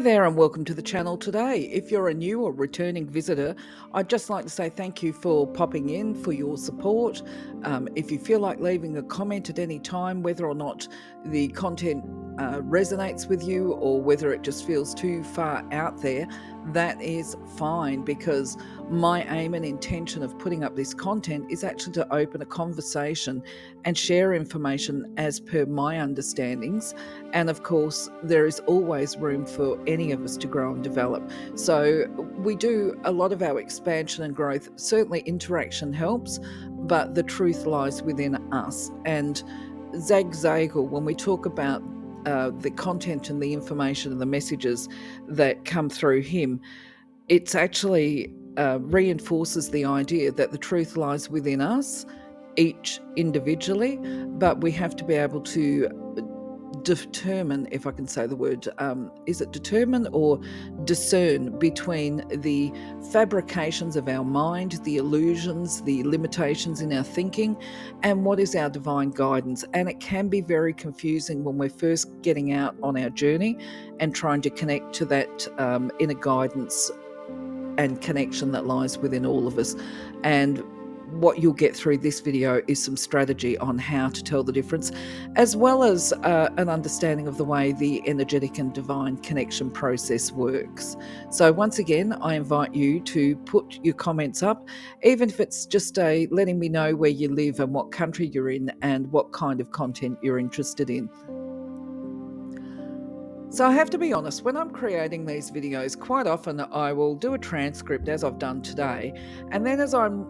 there and welcome to the channel today. If you're a new or returning visitor, I'd just like to say thank you for popping in, for your support. If you feel like leaving a comment at any time, whether or not the content resonates with you or whether it just feels too far out there, that is fine, because my aim and intention of putting up this content is actually to open a conversation and share information as per my understandings. And of course, there is always room for any of us to grow and develop. So we do a lot of our expansion and growth. Certainly interaction helps, but the truth lies within us. And Zagzagel, when we talk about the content and the information and the messages that come through him, it's actually reinforces the idea that the truth lies within us, each individually, but we have to be able to determine, if I can say the word, is it determine or discern between the fabrications of our mind, the illusions, the limitations in our thinking, and what is our divine guidance. And it can be very confusing when we're first getting out on our journey and trying to connect to that inner guidance and connection that lies within all of us. And what you'll get through this video is some strategy on how to tell the difference, as well as an understanding of the way the energetic and divine connection process works. So once again, I invite you to put your comments up, even if it's just letting me know where you live and what country you're in and what kind of content you're interested in. So I have to be honest, when I'm creating these videos, quite often I will do a transcript, as I've done today, and then as I'm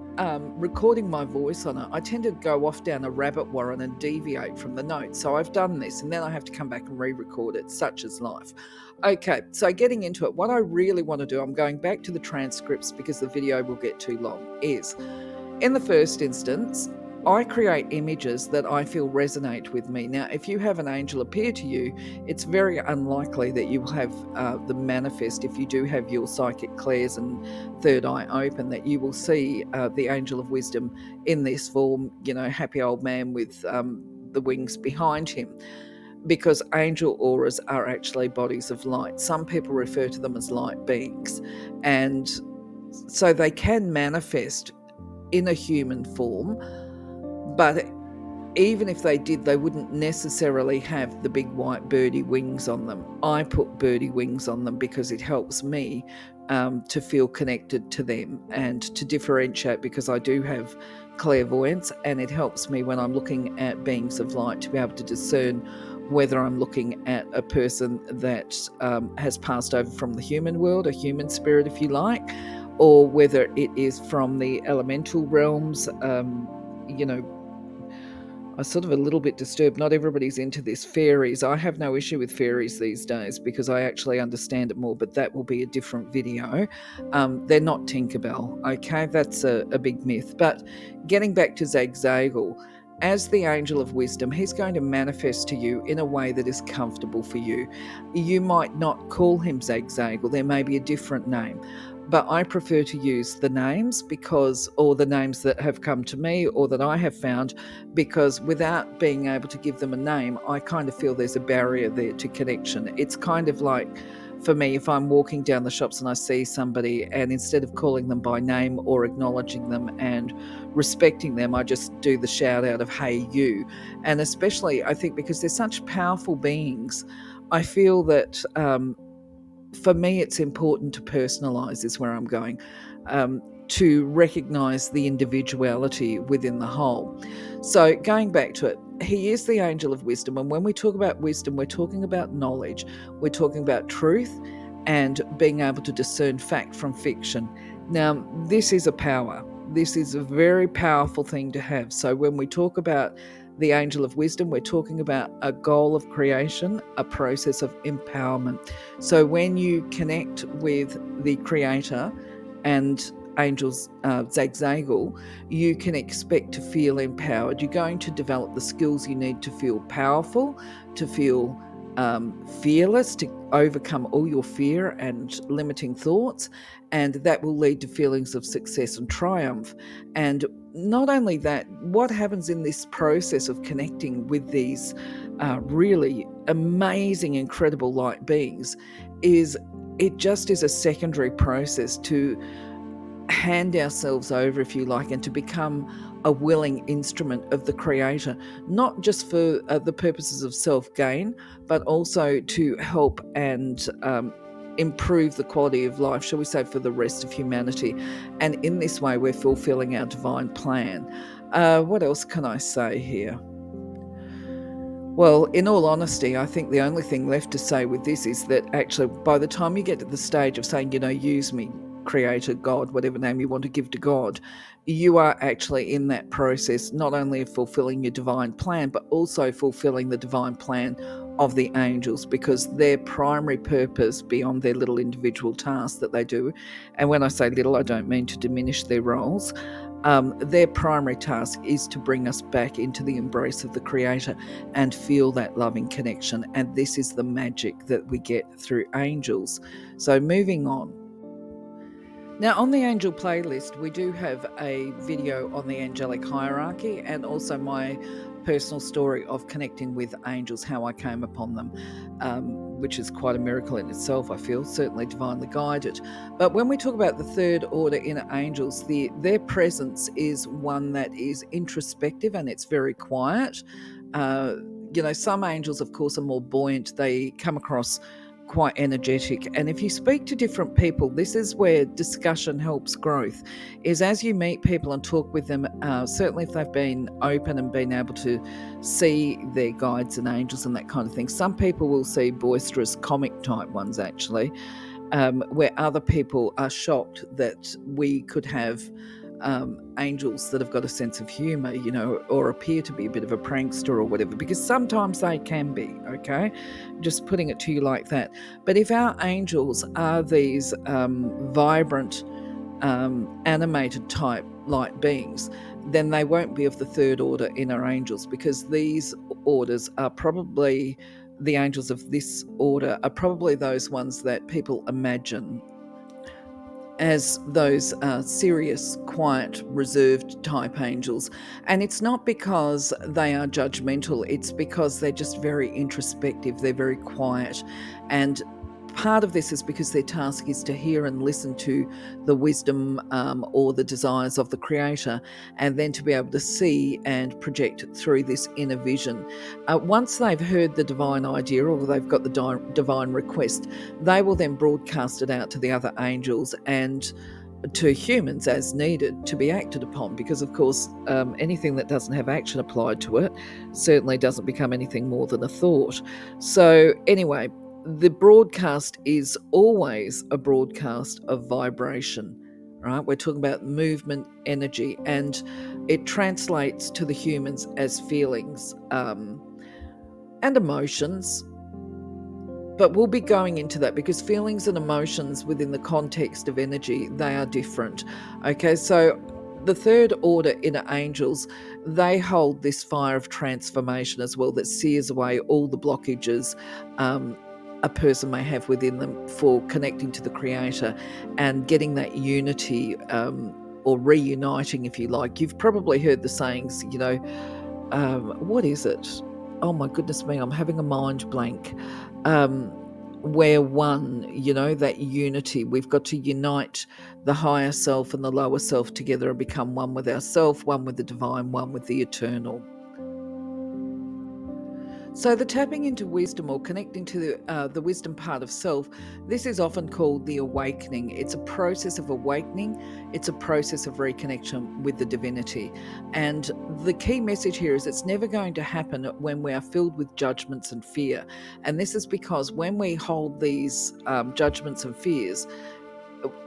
recording my voice on it, I tend to go off down a rabbit warren and deviate from the notes. So I've done this, and then I have to come back and re-record it. Such is life. Okay, so getting into it, what I really want to do, I'm going back to the transcripts because the video will get too long, is in the first instance, I create images that I feel resonate with me. Now, if you have an angel appear to you, it's very unlikely that you will have the manifest, if you do have your psychic clairs and third eye open, that you will see the angel of wisdom in this form, happy old man with the wings behind him, because angel auras are actually bodies of light. Some people refer to them as light beings, and so they can manifest in a human form. But even if they did, they wouldn't necessarily have the big white birdie wings on them. I put birdie wings on them because it helps me to feel connected to them and to differentiate, because I do have clairvoyance, and it helps me when I'm looking at beings of light to be able to discern whether I'm looking at a person that has passed over from the human world, a human spirit if you like, or whether it is from the elemental realms. I'm sort of a little bit disturbed. Not everybody's into this. Fairies. I have no issue with fairies these days because I actually understand it more, but that will be a different video. They're not Tinkerbell, okay? That's a big myth. But getting back to Zagzagel, as the angel of wisdom, he's going to manifest to you in a way that is comfortable for you. You might not call him Zagzagel. There may be a different name. But I prefer to use the names or the names that have come to me or that I have found, because without being able to give them a name, I kind of feel there's a barrier there to connection. It's kind of like, for me, if I'm walking down the shops and I see somebody, and instead of calling them by name or acknowledging them and respecting them, I just do the shout out of, hey, you. And especially, I think, because they're such powerful beings, I feel that for me, it's important to personalize, is where I'm going, to recognize the individuality within the whole. So going back to it, he is the angel of wisdom. And when we talk about wisdom, we're talking about knowledge. We're talking about truth and being able to discern fact from fiction. Now, this is a power. This is a very powerful thing to have. So when we talk about the angel of wisdom, we're talking about a goal of creation, a process of empowerment. So when you connect with the creator and angels Zagzagel, you can expect to feel empowered. You're going to develop the skills you need to feel powerful, to feel fearless, to overcome all your fear and limiting thoughts, and that will lead to feelings of success and triumph. And not only that, what happens in this process of connecting with these really amazing, incredible light beings it just is a secondary process to hand ourselves over, if you like, and to become a willing instrument of the Creator, not just for the purposes of self-gain, but also to help and improve the quality of life, shall we say, for the rest of humanity. And in this way, we're fulfilling our divine plan. What else can I say here? Well, in all honesty, I think the only thing left to say with this is that actually, by the time you get to the stage of saying, use me, Creator, God, whatever name you want to give to God, you are actually in that process, not only of fulfilling your divine plan, but also fulfilling the divine plan of the angels, because their primary purpose beyond their little individual tasks that they do, and when I say little, I don't mean to diminish their roles, their primary task is to bring us back into the embrace of the Creator and feel that loving connection. And this is the magic that we get through angels. So moving on. Now, on the angel playlist, we do have a video on the angelic hierarchy and also my personal story of connecting with angels, how I came upon them, which is quite a miracle in itself, I feel, certainly divinely guided. But when we talk about the third order inner angels, their presence is one that is introspective and it's very quiet. Some angels, of course, are more buoyant. They come across quite energetic, and if you speak to different people, this is where discussion helps growth, is as you meet people and talk with them, certainly if they've been open and been able to see their guides and angels and that kind of thing. Some people will see boisterous comic type ones actually, where other people are shocked that we could have angels that have got a sense of humor, or appear to be a bit of a prankster or whatever, because sometimes they can be, okay? Just putting it to you like that. But if our angels are these vibrant, animated type light beings, then they won't be of the third order inner angels, because these orders are probably, the angels of this order are probably those ones that people imagine as those serious, quiet, reserved type angels. And it's not because they are judgmental, it's because they're just very introspective, they're very quiet. And part of this is because their task is to hear and listen to the wisdom or the desires of the Creator, and then to be able to see and project through this inner vision. Once they've heard the divine idea or they've got the divine request, they will then broadcast it out to the other angels and to humans as needed to be acted upon, because of course anything that doesn't have action applied to it certainly doesn't become anything more than a thought. So anyway, the broadcast is always a broadcast of vibration, right? We're talking about movement, energy, and it translates to the humans as feelings and emotions. But we'll be going into that, because feelings and emotions within the context of energy, they are different. Okay, so the third order inner angels, they hold this fire of transformation as well, that sears away all the blockages a person may have within them for connecting to the Creator and getting that unity, or reuniting, if you like. You've probably heard the sayings, what is it? Oh my goodness me, I'm having a mind blank. We're one, that unity. We've got to unite the higher self and the lower self together and become one with ourself, one with the divine, one with the eternal. So the tapping into wisdom, or connecting to the wisdom part of self, this is often called the awakening. It's a process of awakening. It's a process of reconnection with the divinity. And the key message here is it's never going to happen when we are filled with judgments and fear. And this is because when we hold these judgments and fears,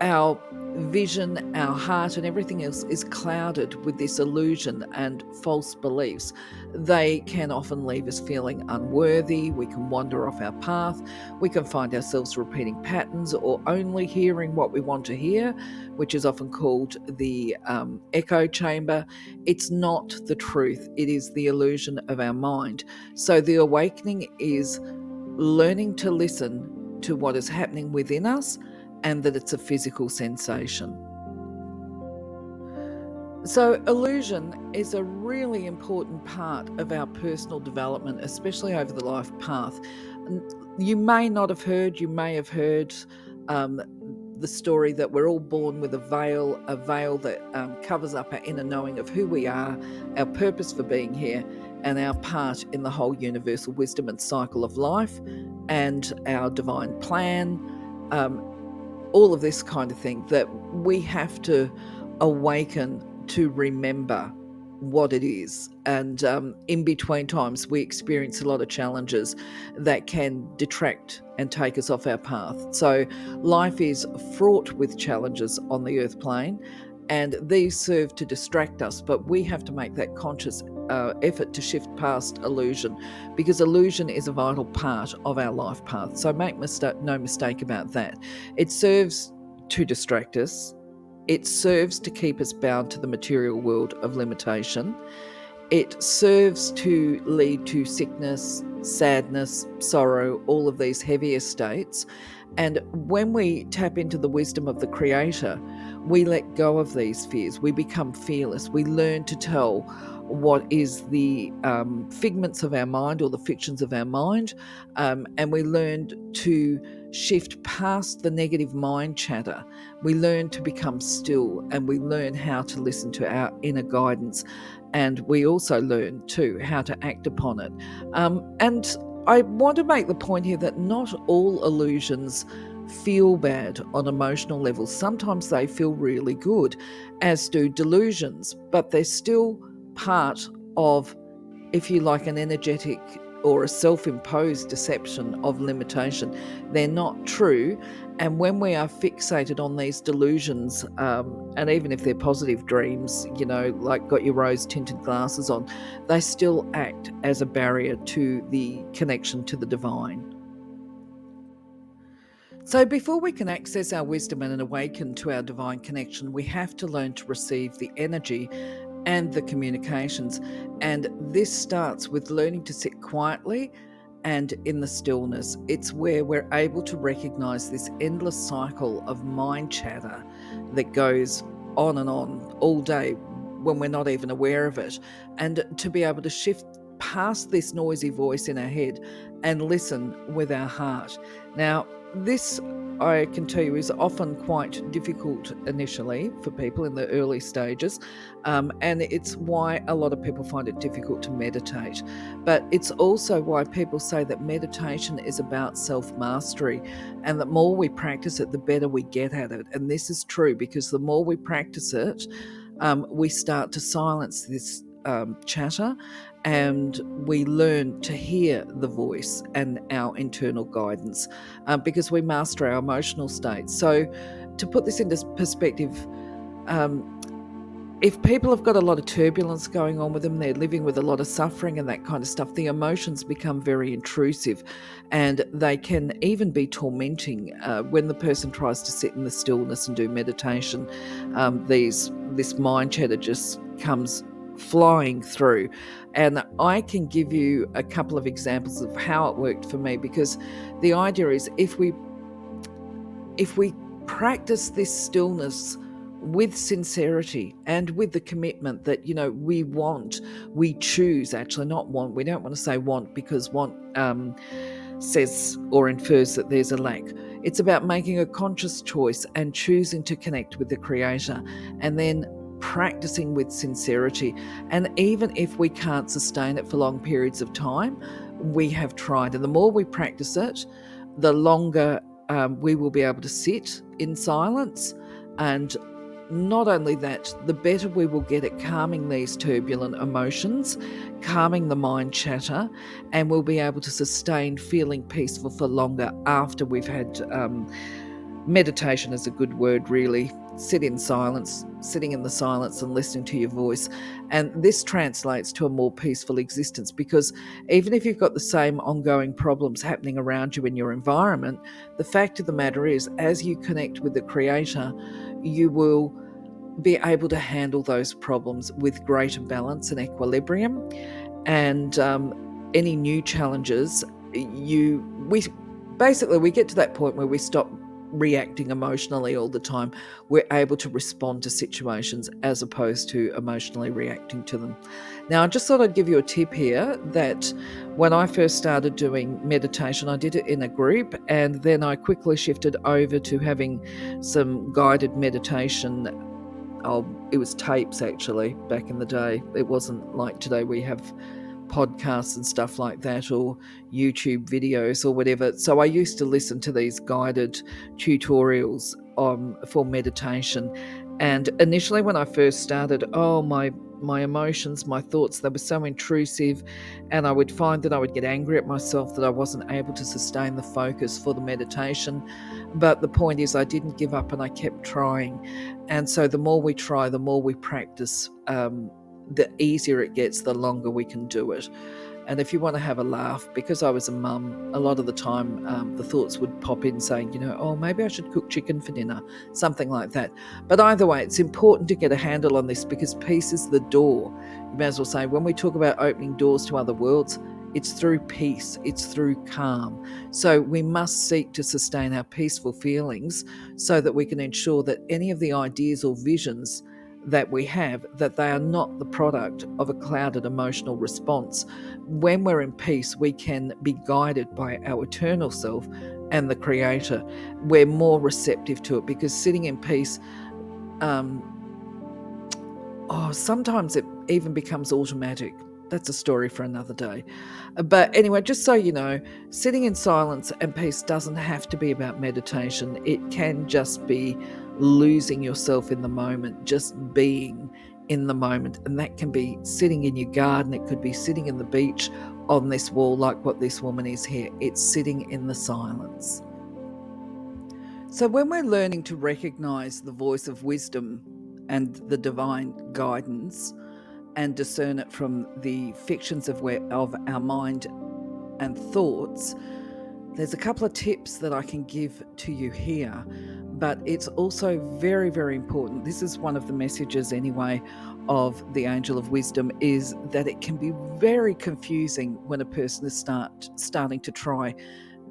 our vision, our heart, and everything else is clouded with this illusion and false beliefs. They can often leave us feeling unworthy. We can wander off our path. We can find ourselves repeating patterns or only hearing what we want to hear, which is often called the echo chamber. It's not the truth. It is the illusion of our mind. So the awakening is learning to listen to what is happening within us, and that it's a physical sensation. So illusion is a really important part of our personal development, especially over the life path. you may not have heard, you may have heard the story that we're all born with a veil that covers up our inner knowing of who we are, our purpose for being here, and our part in the whole universal wisdom and cycle of life, and our divine plan, all of this kind of thing, that we have to awaken to remember what it is. And in between times, we experience a lot of challenges that can detract and take us off our path. So life is fraught with challenges on the earth plane, and these serve to distract us, but we have to make that conscious effort to shift past illusion, because illusion is a vital part of our life path. So make no mistake about that. It serves to distract us. It serves to keep us bound to the material world of limitation. It serves to lead to sickness, sadness, sorrow, all of these heavier states. And when we tap into the wisdom of the Creator, we let go of these fears. We become fearless. We learn to tell what is the figments of our mind or the fictions of our mind, and we learn to shift past the negative mind chatter. We learn to become still, and we learn how to listen to our inner guidance, and we also learn too how to act upon it. And I want to make the point here that not all illusions feel bad on emotional levels. Sometimes they feel really good, as do delusions, but they're still part of, if you like, an energetic or a self-imposed deception of limitation. They're not true. And when we are fixated on these delusions, and even if they're positive dreams, like got your rose-tinted glasses on, they still act as a barrier to the connection to the divine. So before we can access our wisdom and awaken to our divine connection, we have to learn to receive the energy and the communications. And this starts with learning to sit quietly and in the stillness. It's where we're able to recognize this endless cycle of mind chatter that goes on and on all day when we're not even aware of it, and to be able to shift past this noisy voice in our head and listen with our heart. Now, this, I can tell you, is often quite difficult initially for people in the early stages, and it's why a lot of people find it difficult to meditate. But it's also why people say that meditation is about self-mastery, and the more we practice it, the better we get at it. And this is true, because the more we practice it, we start to silence this chatter, and we learn to hear the voice and our internal guidance, because we master our emotional states. So to put this into perspective, if people have got a lot of turbulence going on with them, they're living with a lot of suffering and that kind of stuff, the emotions become very intrusive, and they can even be tormenting. When the person tries to sit in the stillness and do meditation, this mind chatter just comes flying through. And I can give you a couple of examples of how it worked for me, because the idea is if we practice this stillness with sincerity and with the commitment that, we choose, actually not want. We don't want to say want, because want says or infers that there's a lack. It's about making a conscious choice and choosing to connect with the Creator, and then practicing with sincerity. And even if we can't sustain it for long periods of time, we have tried. And the more we practice it, the longer we will be able to sit in silence. And not only that, the better we will get at calming these turbulent emotions, calming the mind chatter, and we'll be able to sustain feeling peaceful for longer after we've had meditation is a good word, really. Sitting in the silence and listening to your voice. And this translates to a more peaceful existence, because even if you've got the same ongoing problems happening around you in your environment, the fact of the matter is, as you connect with the Creator, you will be able to handle those problems with greater balance and equilibrium. And any new challenges, we get to that point where we stop reacting emotionally all the time. We're able to respond to situations as opposed to emotionally reacting to them. Now, I just thought I'd give you a tip here that when I first started doing meditation, I did it in a group, and then I quickly shifted over to having some guided meditation. It was tapes actually back in the day. It wasn't like today we have podcasts and stuff like that, or YouTube videos or whatever. So I used to listen to these guided tutorials for meditation. And initially when I first started, my emotions, my thoughts, they were so intrusive, and I would find that I would get angry at myself that I wasn't able to sustain the focus for the meditation. But the point is, I didn't give up and I kept trying. And so the more we try, the more we practice, the easier it gets, the longer we can do it. And if you want to have a laugh, because I was a mum, a lot of the time the thoughts would pop in saying, maybe I should cook chicken for dinner, something like that. But either way, it's important to get a handle on this, because peace is the door. You may as well say, when we talk about opening doors to other worlds, it's through peace, it's through calm. So we must seek to sustain our peaceful feelings so that we can ensure that any of the ideas or visions that we have, that they are not the product of a clouded emotional response. When we're in peace, we can be guided by our eternal self and the Creator. We're more receptive to it, because sitting in peace, sometimes it even becomes automatic. That's a story for another day. But anyway, just so you know, sitting in silence and peace doesn't have to be about meditation. It can just be losing yourself in the moment, just being in the moment. And that can be sitting in your garden. It could be sitting in the beach on this wall, like what this woman is here. It's sitting in the silence. So when we're learning to recognize the voice of wisdom and the divine guidance, and discern it from the fictions of our mind and thoughts, there's a couple of tips that I can give to you here, but it's also very, very important. This is one of the messages anyway of the Angel of Wisdom, is that it can be very confusing when a person is starting to try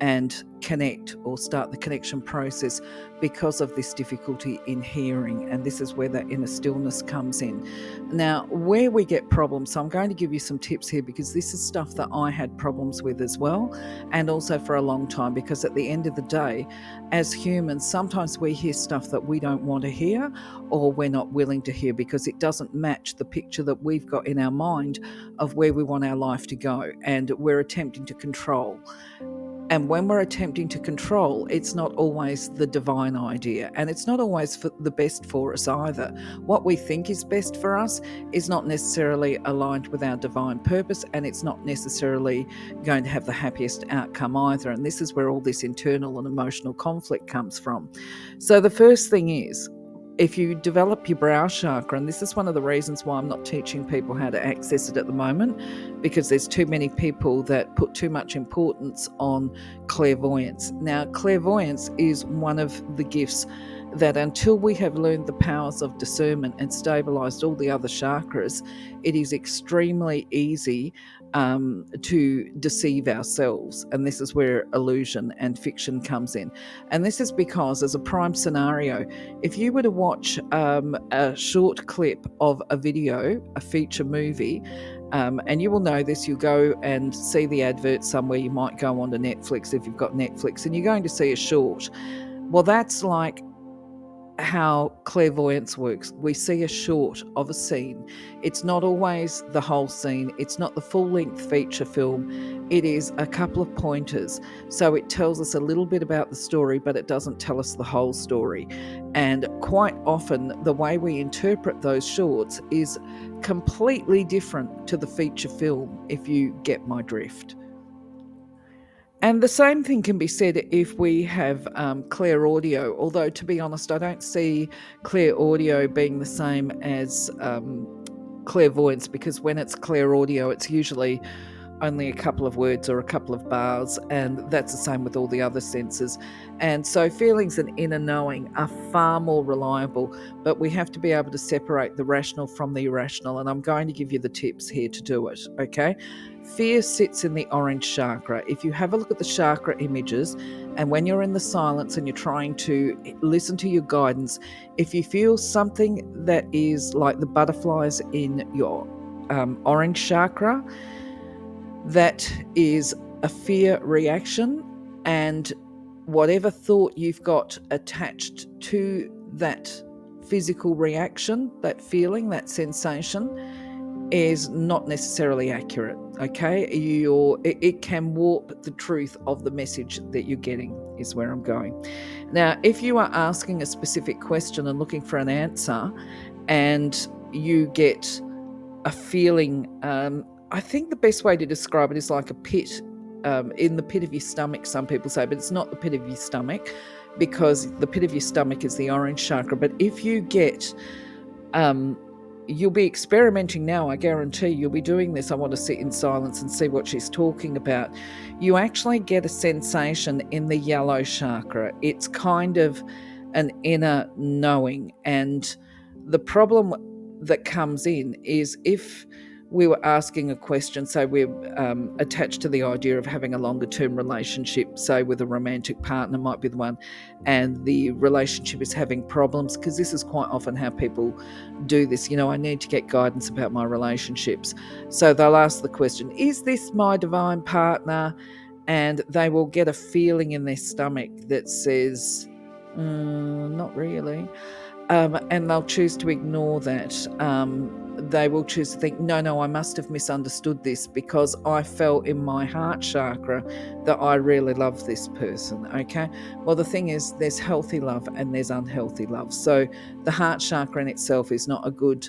and connect or start the connection process because of this difficulty in hearing. And this is where that inner stillness comes in. Now, where we get problems, so I'm going to give you some tips here, because this is stuff that I had problems with as well, and also for a long time, because at the end of the day, as humans, sometimes we hear stuff that we don't want to hear, or we're not willing to hear, because it doesn't match the picture that we've got in our mind of where we want our life to go, and we're attempting to control. And when we're attempting to control, it's not always the divine idea, and it's not always for the best for us either. What we think is best for us is not necessarily aligned with our divine purpose, and it's not necessarily going to have the happiest outcome either. And this is where all this internal and emotional conflict comes from. So the first thing is, if you develop your brow chakra, and this is one of the reasons why I'm not teaching people how to access it at the moment, because there's too many people that put too much importance on clairvoyance. Now, clairvoyance is one of the gifts that, until we have learned the powers of discernment and stabilized all the other chakras, it is extremely easy to deceive ourselves. And this is where illusion and fiction comes in. And this is because, as a prime scenario, if you were to watch a short clip of a video, a feature movie, and you will know this, you go and see the advert somewhere. You might go onto Netflix if you've got Netflix, and you're going to see a short. Well, that's like how clairvoyance works. We see a short of a scene. It's not always the whole scene. It's not the full-length feature film. It is a couple of pointers. So it tells us a little bit about the story, but it doesn't tell us the whole story. And quite often, the way we interpret those shorts is completely different to the feature film, if you get my drift. And the same thing can be said if we have clear audio, although, to be honest, I don't see clear audio being the same as clairvoyance, because when it's clear audio, it's usually only a couple of words or a couple of bars, and that's the same with all the other senses. And so feelings and inner knowing are far more reliable, but we have to be able to separate the rational from the irrational, and I'm going to give you the tips here to do it, okay? Fear sits in the orange chakra. If you have a look at the chakra images, and when you're in the silence and you're trying to listen to your guidance, if you feel something that is like the butterflies in your orange chakra, that is a fear reaction, and whatever thought you've got attached to that physical reaction, that feeling, that sensation, is not necessarily accurate, okay? It can warp the truth of the message that you're getting, is where I'm going. Now, if you are asking a specific question and looking for an answer, and you get a feeling, I think the best way to describe it is like a pit, in the pit of your stomach, some people say, but it's not the pit of your stomach, because the pit of your stomach is the orange chakra. But if you get, you'll be experimenting now, I guarantee you'll be doing this. I want to sit in silence and see what she's talking about. You actually get a sensation in the yellow chakra. It's kind of an inner knowing. And the problem that comes in is if we were asking a question, so we're attached to the idea of having a longer term relationship, say with a romantic partner might be the one, and the relationship is having problems, because this is quite often how people do this. I need to get guidance about my relationships. So they'll ask the question, is this my divine partner? And they will get a feeling in their stomach that says, not really. And they'll choose to ignore that. They will choose to think, no, I must have misunderstood this, because I felt in my heart chakra that I really love this person, okay? Well, the thing is, there's healthy love and there's unhealthy love. So the heart chakra in itself is not a good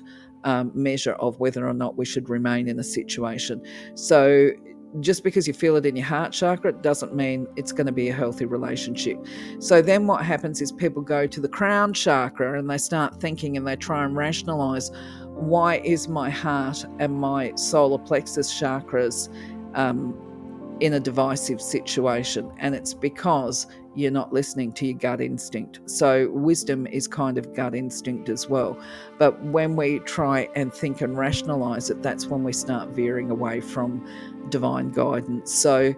measure of whether or not we should remain in a situation. So just because you feel it in your heart chakra, it doesn't mean it's going to be a healthy relationship. So then what happens is people go to the crown chakra and they start thinking, and they try and rationalize, why is my heart and my solar plexus chakras in a divisive situation? And it's because you're not listening to your gut instinct. So wisdom is kind of gut instinct as well. But when we try and think and rationalize it, that's when we start veering away from divine guidance. So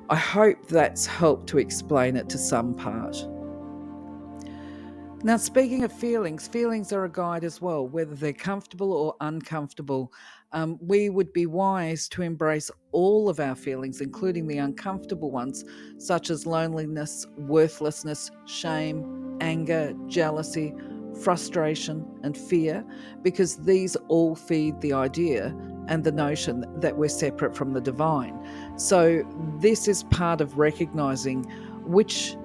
I hope that's helped to explain it to some part. Now, speaking of feelings, feelings are a guide as well, whether they're comfortable or uncomfortable. We would be wise to embrace all of our feelings, including the uncomfortable ones, such as loneliness, worthlessness, shame, anger, jealousy, frustration, and fear, because these all feed the idea and the notion that we're separate from the divine. So this is part of recognizing which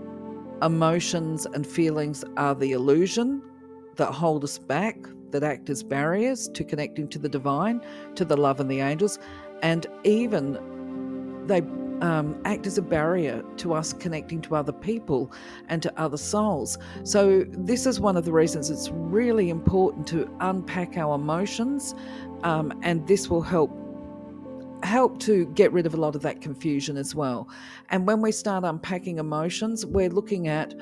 emotions and feelings are the illusion that hold us back, that act as barriers to connecting to the divine, to the love and the angels, and even they act as a barrier to us connecting to other people and to other souls. So this is one of the reasons it's really important to unpack our emotions, and this will help to get rid of a lot of that confusion as well. And when we start unpacking emotions, we're looking at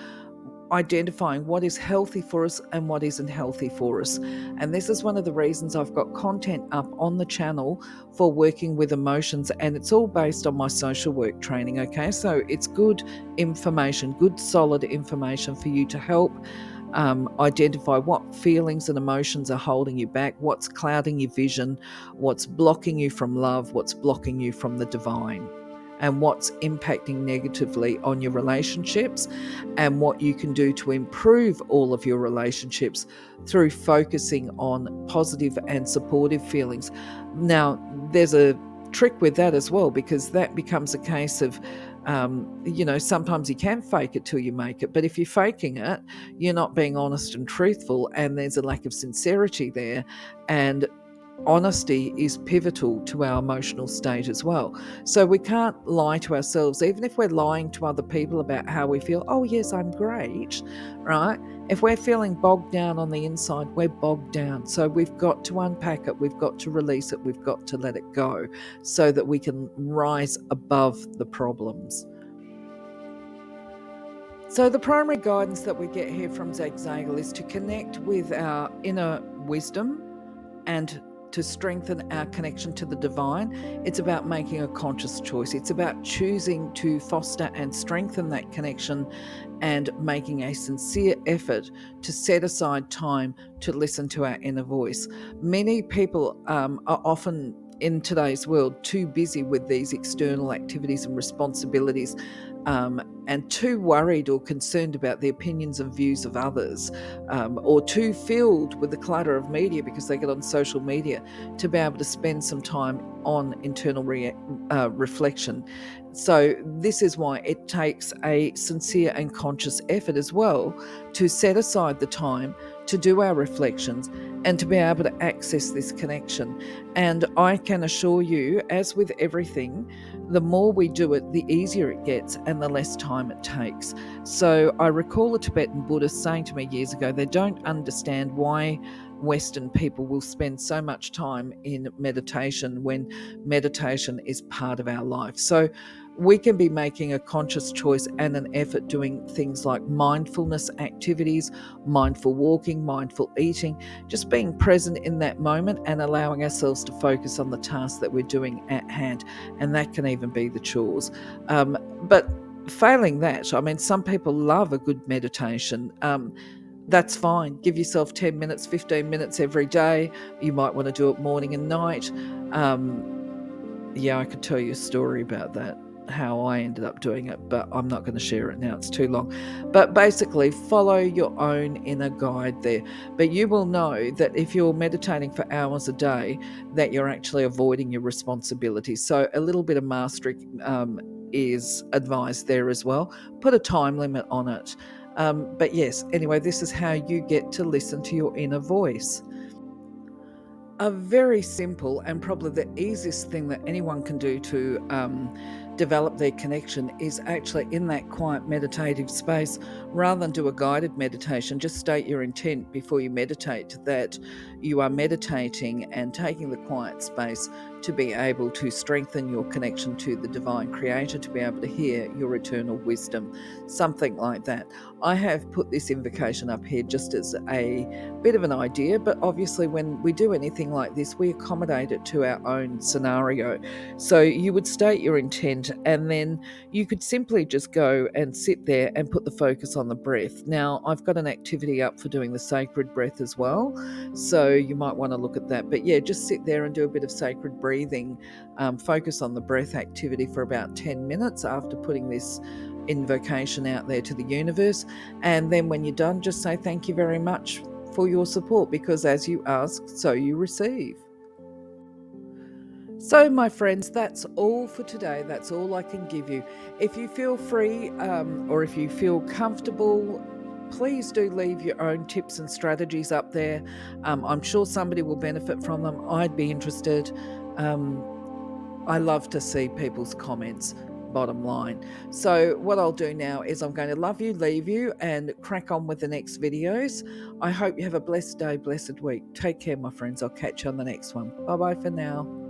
identifying what is healthy for us and what isn't healthy for us. And this is one of the reasons I've got content up on the channel for working with emotions, and it's all based on my social work training, okay? So it's good information, good solid information for you to help identify what feelings and emotions are holding you back, what's clouding your vision, what's blocking you from love, what's blocking you from the divine, and what's impacting negatively on your relationships, and what you can do to improve all of your relationships through focusing on positive and supportive feelings. Now, there's a trick with that as well, because that becomes a case of sometimes you can fake it till you make it, but if you're faking it, you're not being honest and truthful, and there's a lack of sincerity there. And honesty is pivotal to our emotional state as well. So we can't lie to ourselves, even if we're lying to other people about how we feel. Oh, yes, I'm great, right? If we're feeling bogged down on the inside, we're bogged down. So we've got to unpack it, we've got to release it, we've got to let it go so that we can rise above the problems. So the primary guidance that we get here from Zagzagel is to connect with our inner wisdom and to strengthen our connection to the divine. It's about making a conscious choice. It's about choosing to foster and strengthen that connection and making a sincere effort to set aside time to listen to our inner voice. Many people are often in today's world too busy with these external activities and responsibilities, and too worried or concerned about the opinions and views of others, or too filled with the clutter of media because they get on social media to be able to spend some time on internal reflection. So this is why it takes a sincere and conscious effort as well to set aside the time to do our reflections and to be able to access this connection. And I can assure you, as with everything, the more we do it, the easier it gets and the less time it takes. So I recall a Tibetan Buddhist saying to me years ago, they don't understand why Western people will spend so much time in meditation when meditation is part of our life. So we can be making a conscious choice and an effort doing things like mindfulness activities, mindful walking, mindful eating, just being present in that moment and allowing ourselves to focus on the task that we're doing at hand. And that can even be the chores. But failing that, I mean, some people love a good meditation. That's fine. Give yourself 10 minutes, 15 minutes every day. You might want to do it morning and night. Yeah, I could tell you a story about that, how I ended up doing it, but I'm not going to share it now. It's too long. But basically, follow your own inner guide there. But you will know that if you're meditating for hours a day, that you're actually avoiding your responsibilities. So a little bit of mastery is advised there as well. Put a time limit on it. But yes, anyway, this is how you get to listen to your inner voice. A very simple and probably the easiest thing that anyone can do to develop their connection is actually in that quiet meditative space. Rather than do a guided meditation, just state your intent before you meditate that you are meditating and taking the quiet space to be able to strengthen your connection to the divine creator, to be able to hear your eternal wisdom, something like that. I have put this invocation up here just as a bit of an idea, but obviously when we do anything like this, we accommodate it to our own scenario. So you would state your intent and then you could simply just go and sit there and put the focus on the breath. Now, I've got an activity up for doing the sacred breath as well, so you might want to look at that. But yeah, just sit there and do a bit of sacred breathing, focus on the breath activity for about 10 minutes after putting this invocation out there to the universe. And then when you're done, just say thank you very much for your support, because as you ask, so you receive. So, my friends, that's all for today. That's all I can give you. If you feel free or if you feel comfortable, please do leave your own tips and strategies up there. I'm sure somebody will benefit from them. I'd be interested. I love to see people's comments, bottom line. So what I'll do now is I'm going to love you, leave you, and crack on with the next videos. I hope you have a blessed day, blessed week. Take care, my friends. I'll catch you on the next one. Bye-bye for now.